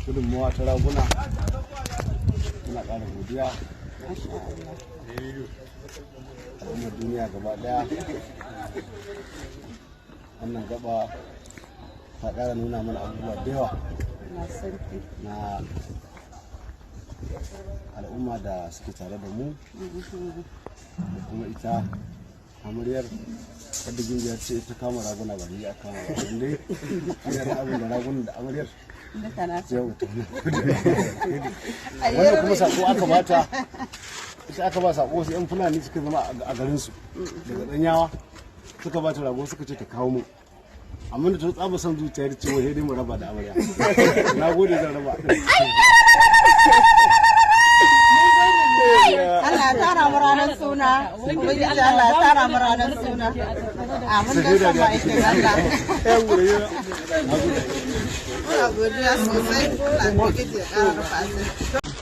gudunmawa ta raguna. Muna ƙara godiya al'ummar duniya gaba ɗaya. Wannan gaba ta ƙara nuna mana abubuwa da yawa na al'umma da suke tare da mu da kuma ita amaryar wadda gingiyar ce ta kama raguna ba ni a kama ba dai ina da abin da ragunan da amaryar wannan kuma sako aka bata ita aka ba sako wasu yan fulani suka zama a garinsu daga danyawa suka bata rago suka ce ta kawo mu amma da ta tsaba son zuciya da cewa sai dai mu raba da amarya. Na gode zan raba. Allah ya tara mu ranar suna, ubangiji Allah ya tara mu ranar suna. Amin da san ma'aikin Allah. Muna godiya sosai, Allah ya ƙara rufa asiri.